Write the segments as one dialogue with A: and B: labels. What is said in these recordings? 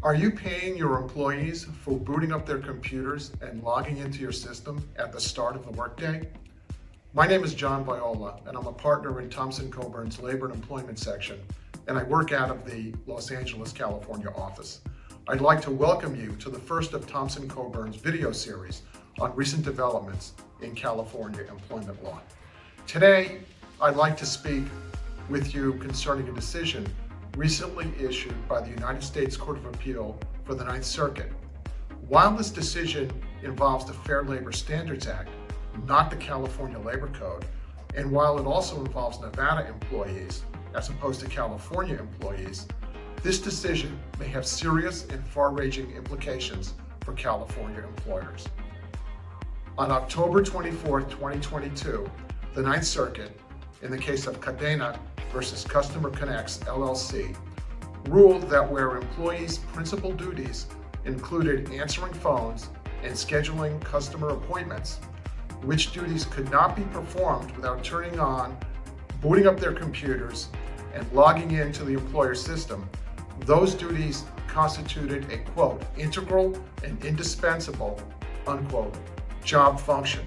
A: Are you paying your employees for booting up their computers and logging into your system at the start of the workday? My name is John Viola, and I'm a partner in Thompson Coburn's Labor and Employment section, and I work out of the Los Angeles, California office. I'd like to welcome you to the first of Thompson Coburn's video series on recent developments in California employment law. Today, I'd like to speak with you concerning a decision recently issued by the United States Court of Appeal for the Ninth Circuit. While this decision involves the Fair Labor Standards Act, not the California Labor Code, and while it also involves Nevada employees as opposed to California employees, this decision may have serious and far-reaching implications for California employers. On October 24, 2022, the Ninth Circuit, in the case of Cadena versus Customer Connexx, LLC, ruled that where employees' principal duties included answering phones and scheduling customer appointments, which duties could not be performed without turning on, booting up their computers, and logging into the employer system, those duties constituted a, quote, integral and indispensable, unquote, job function.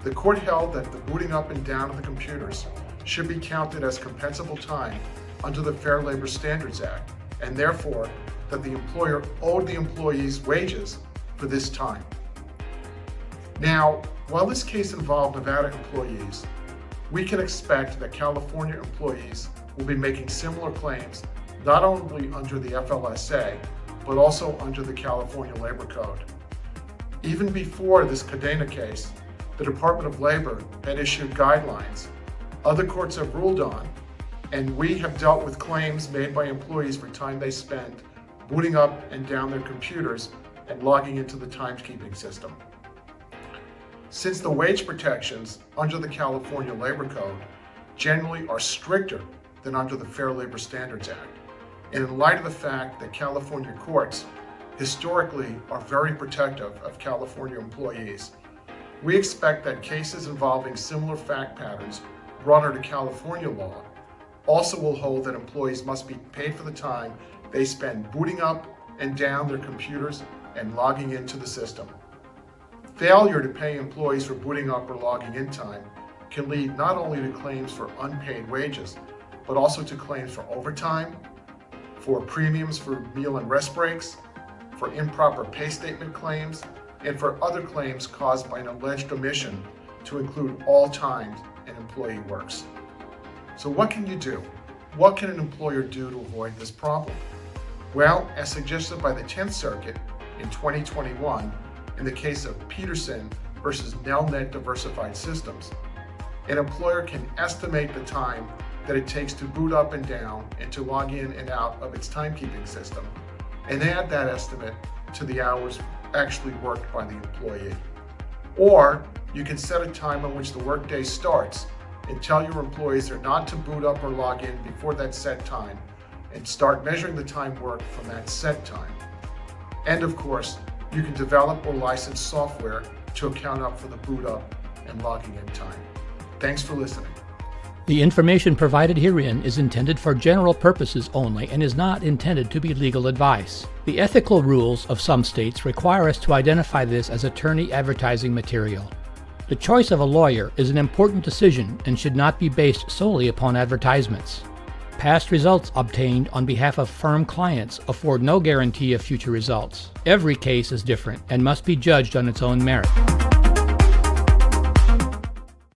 A: The court held that the booting up and down of the computers should be counted as compensable time under the Fair Labor Standards Act, and therefore that the employer owed the employees wages for this time. Now, while this case involved Nevada employees, we can expect that California employees will be making similar claims not only under the FLSA, but also under the California Labor Code. Even before this Cadena case, the Department of Labor had issued guidelines other courts have ruled on, and we have dealt with claims made by employees for time they spend booting up and down their computers and logging into the timekeeping system. Since the wage protections under the California Labor Code generally are stricter than under the Fair Labor Standards Act, and in light of the fact that California courts historically are very protective of California employees, we expect that cases involving similar fact patterns brought under California law also will hold that employees must be paid for the time they spend booting up and down their computers and logging into the system. Failure to pay employees for booting up or logging in time can lead not only to claims for unpaid wages, but also to claims for overtime, for premiums for meal and rest breaks, for improper pay statement claims, and for other claims caused by an alleged omission to include all times an employee works. So what can you do? What can an employer do to avoid this problem? Well, as suggested by the 10th Circuit in 2021, in the case of Peterson versus Nelnet Diversified Systems, an employer can estimate the time that it takes to boot up and down and to log in and out of its timekeeping system, and add that estimate to the hours actually worked by the employee. Or you can set a time on which the workday starts and tell your employees they're not to boot up or log in before that set time and start measuring the time worked from that set time. And of course, you can develop or license software to account up for the boot up and logging in time. Thanks for listening.
B: The information provided herein is intended for general purposes only and is not intended to be legal advice. The ethical rules of some states require us to identify this as attorney advertising material. The choice of a lawyer is an important decision and should not be based solely upon advertisements. Past results obtained on behalf of firm clients afford no guarantee of future results. Every case is different and must be judged on its own merit.